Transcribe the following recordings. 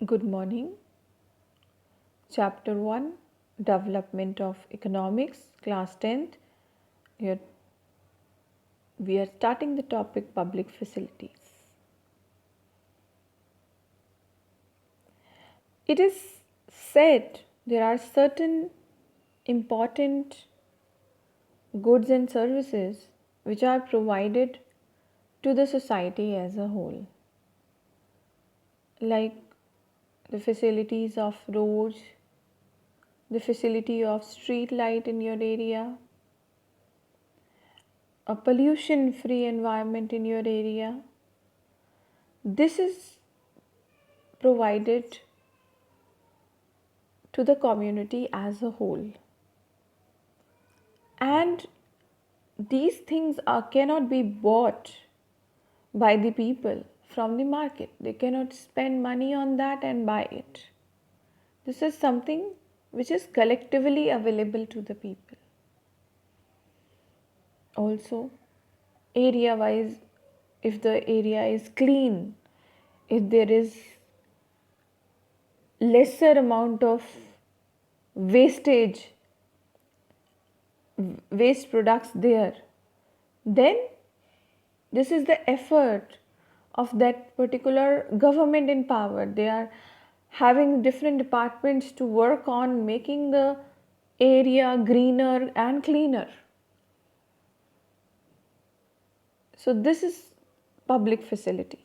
Good morning. Chapter 1, Development of Economics, Class 10th. Here we are starting the topic public facilities. It is said there are certain important goods and services which are provided to the society as a whole, like the facilities of roads, the facility of street light in your area, a pollution free environment in your area. This is provided to the community as a whole. And these things cannot be bought by the people from the market. They cannot spend money on that and buy it. This is something which is collectively available to the people. Also, area wise, if the area is clean, if there is lesser amount of wastage, waste products there, then this is the effort of that particular government in power. They are having different departments to work on making the area greener and cleaner. So this is public facility.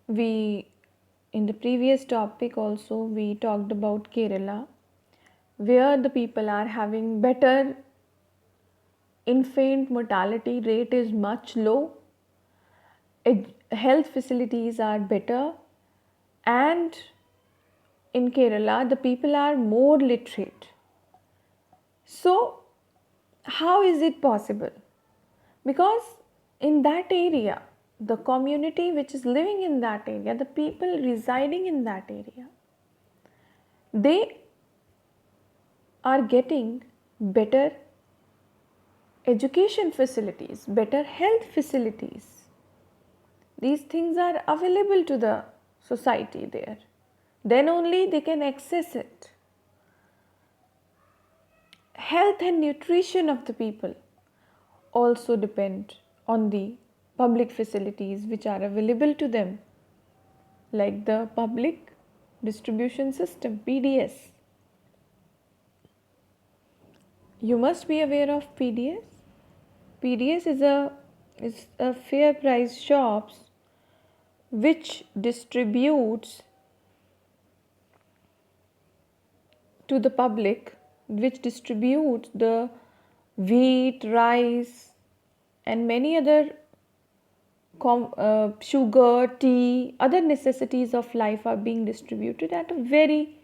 We in the previous topic also we talked about Kerala, where the people are having better infant mortality rate is much low, health facilities are better, and in Kerala the people are more literate. So how is it possible? Because in that area, the community which is living in that area, the people residing in that area, they are getting better education facilities, better health facilities. These things are available to the society there. Then only they can access it. Health and nutrition of the people also depend on the public facilities which are available to them, like the public distribution system, PDS. You must be aware of PDS. PDS is a fair price shops which distributes to the public, which distributes the wheat, rice, and many other sugar, tea, other necessities of life are being distributed at a very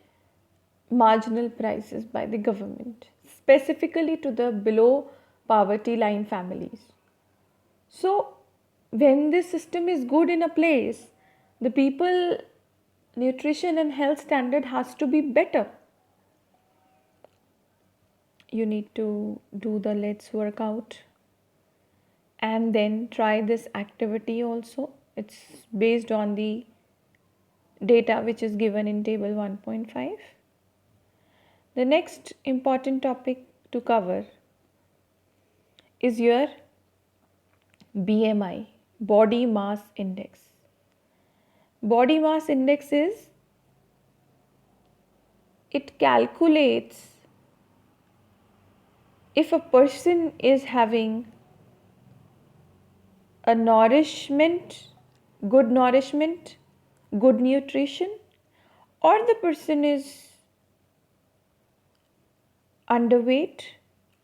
marginal prices by the government, specifically to the below poverty line families. So when this system is good in a place, the people nutrition and health standard has to be better. You need to do the let's work out and then try this activity also. It's based on the data which is given in table 1.5. The next important topic to cover is your BMI, body mass index. Body mass index is, it calculates if a person is having a good nourishment, good nutrition, or the person is underweight,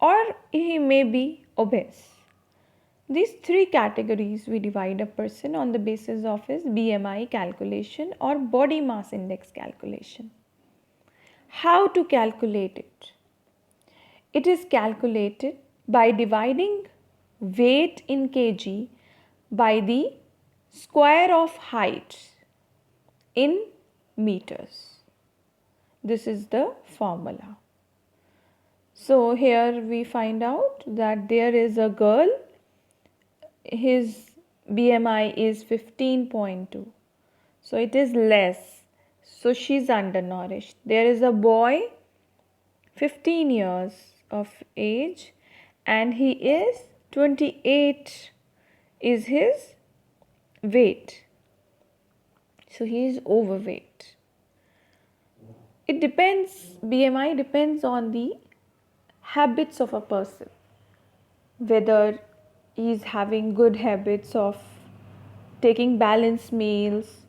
or he may be obese. These three categories we divide a person on the basis of his BMI calculation or body mass index calculation. How to calculate it? It is calculated by dividing weight in kg by the square of height in meters. This is the formula. So here we find out that there is a girl, his BMI is 15.2. So it is less. So she's undernourished. There is a boy 15 years of age and he is 28 is his weight. So he is overweight. It depends, BMI depends on the habits of a person, whether he is having good habits of taking balanced meals,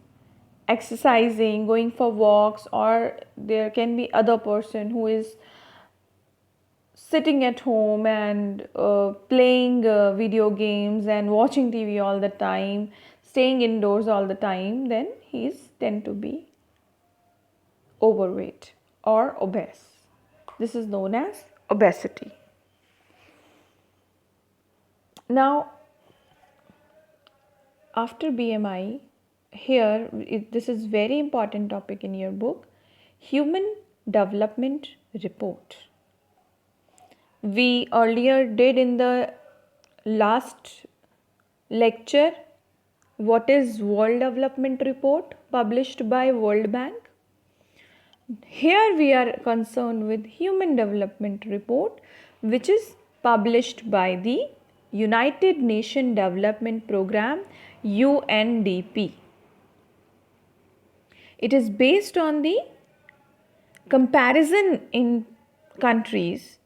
exercising, going for walks, or there can be other person who is sitting at home and playing video games and watching TV all the time, staying indoors all the time, then he's tend to be overweight or obese. This is known as obesity. Now, after BMI, this is very important topic in your book, Human Development Report. We earlier did in the last lecture what is World Development Report published by World Bank. Here we are concerned with Human Development Report, which is published by the United Nations Development Program, UNDP. It is based on the comparison in countries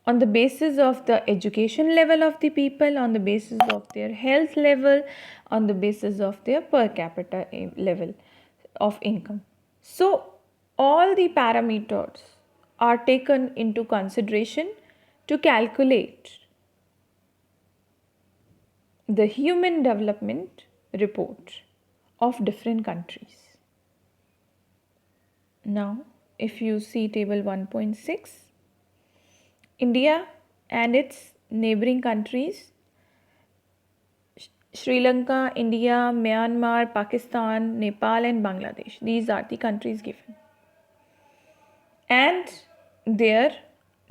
on the basis of the education level of the people, on the basis of their health level, on the basis of their per capita level of income. So, all the parameters are taken into consideration to calculate the human development report of different countries. Now, if you see table 1.6, India and its neighboring countries, Sri Lanka, India, Myanmar, Pakistan, Nepal and Bangladesh. These are the countries given. And their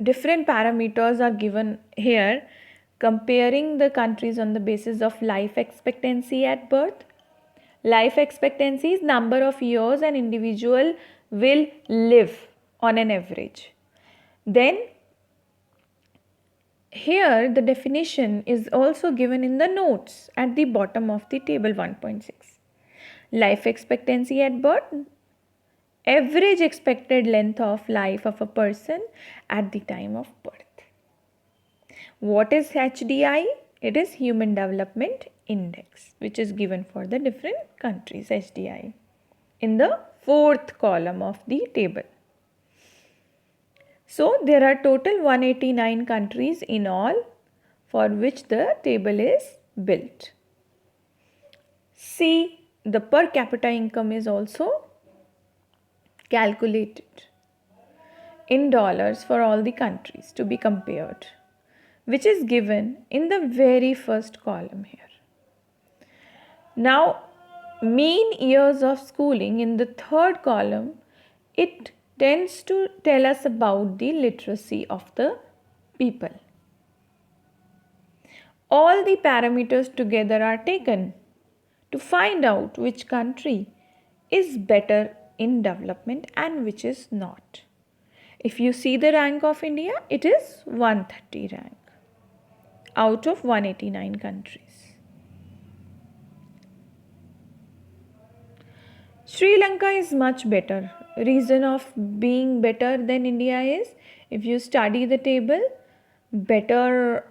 different parameters are given here, comparing the countries on the basis of life expectancy at birth. Life expectancy is number of years an individual will live on an average. Then here the definition is also given in the notes at the bottom of the table 1.6. Life expectancy at birth, average expected length of life of a person at the time of birth. What is HDI? It is Human Development Index, which is given for the different countries, HDI, in the fourth column of the table. So, there are total 189 countries in all for which the table is built. See, the per capita income is also calculated in dollars for all the countries to be compared, which is given in the very first column here. Now, mean years of schooling in the third column, it tends to tell us about the literacy of the people. All the parameters together are taken to find out which country is better in development and which is not. If you see the rank of India, it is 130 rank out of 189 countries. Sri Lanka is much better. Reason of being better than India is, if you study the table, better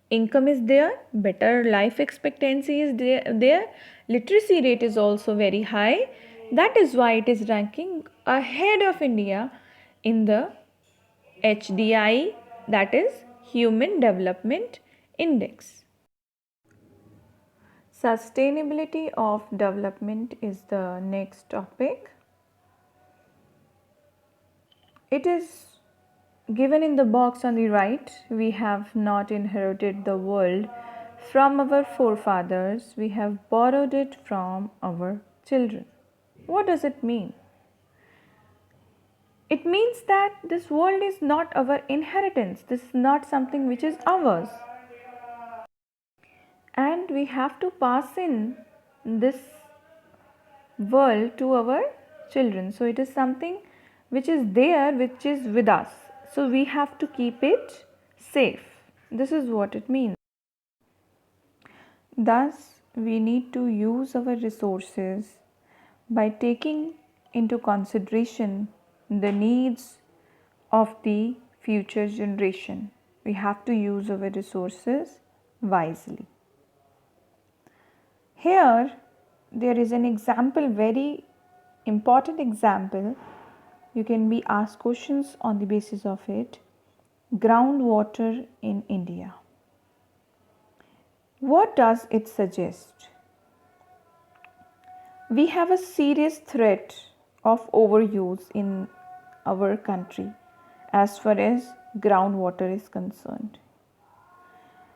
income is there, better life expectancy is there, literacy rate is also very high. That is why it is ranking ahead of India in the HDI, that is Human Development Index. Sustainability of development is the next topic. It is given in the box on the right. We have not inherited the world from our forefathers, we have borrowed it from our children. What does it mean? It means that this world is not our inheritance. This is not something which is ours. and we have to pass in this world to our children. So it is something which is there, which is with us. So we have to keep it safe. This is what it means. Thus, we need to use our resources by taking into consideration the needs of the future generation. We have to use our resources wisely. Here, there is an example, very important example. You can be asked questions on the basis of it. Groundwater in India. What does it suggest? We have a serious threat of overuse in our country as far as groundwater is concerned.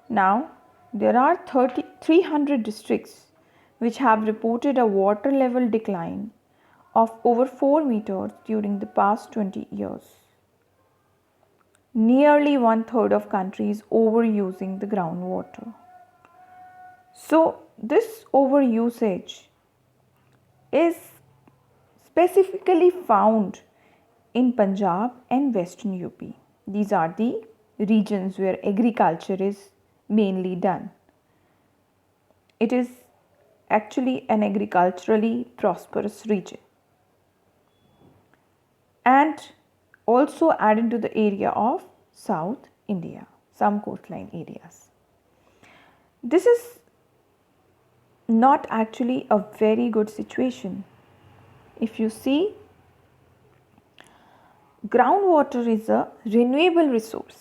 Now, there are 300 districts which have reported a water level decline of over 4 meters during the past 20 years. Nearly 1/3 of countries overusing the groundwater. So, this overusage is specifically found in Punjab and Western UP. These are the regions where agriculture is mainly done. It is actually an agriculturally prosperous region, and also added to the area of South India, some coastline areas. This is not actually a very good situation. If you see, groundwater is a renewable resource,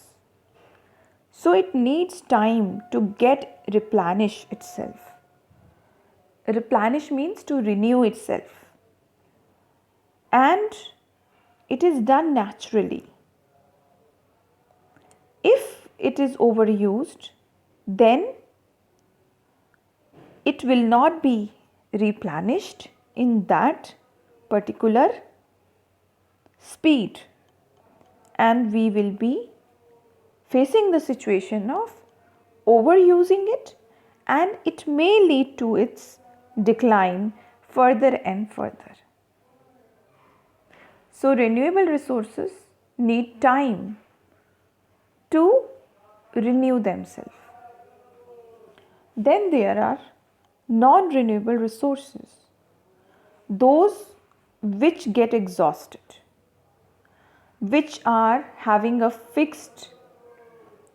so it needs time to get replenish itself. Replenish means to renew itself, and it is done naturally. If it is overused, then it will not be replenished in that particular speed, and we will be facing the situation of overusing it, and it may lead to its decline further and further. So, renewable resources need time to renew themselves. Then there are non-renewable resources, those which get exhausted, which are having a fixed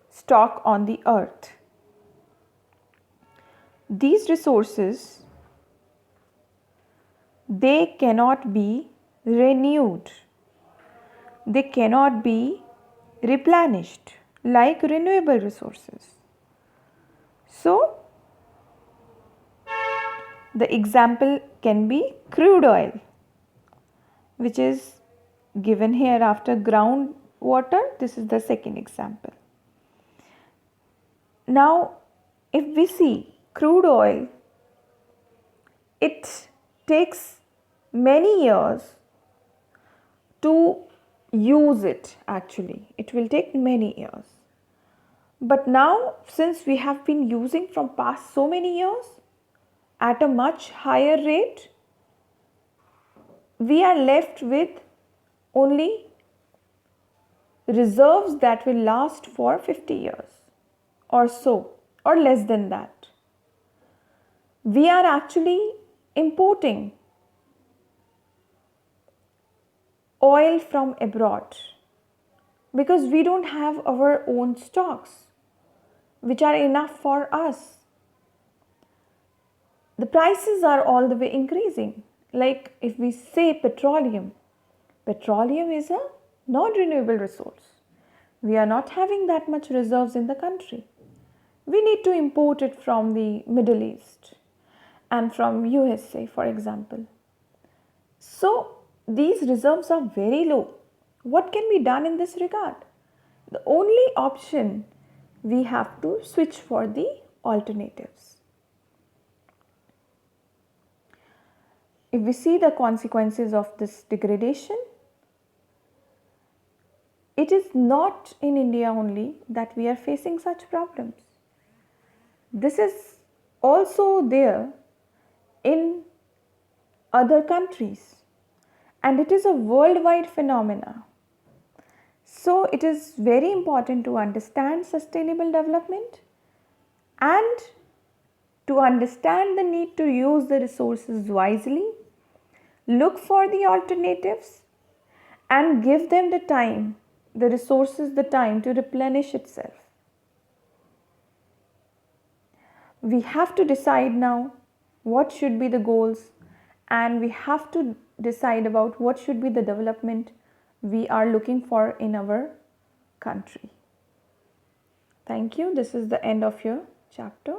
stock on the earth. These resources, they cannot be renewed, they cannot be replenished like renewable resources. So, the example can be crude oil, which is given here after groundwater. This is the second example. Now, if we see crude oil, it takes many years to use it actually. It will take many years. But now, since we have been using from past so many years at a much higher rate, we are left with only reserves that will last for 50 years or so, or less than that. We are actually importing oil from abroad because we don't have our own stocks which are enough for us. The prices are all the way increasing. Like if we say petroleum is a non-renewable resource. We are not having that much reserves in the country. We need to import it from the Middle East and from USA, for example. So these reserves are very low. What can be done in this regard? The only option, we have to switch for the alternatives. If we see the consequences of this degradation, it is not in India only that we are facing such problems. This is also there in other countries, and it is a worldwide phenomena. So it is very important to understand sustainable development and to understand the need to use the resources wisely, look for the alternatives, and give them the time, the resources, the time to replenish itself. We have to decide now what should be the goals, and we have to decide about what should be the development we are looking for in our country. Thank you. This is the end of your chapter.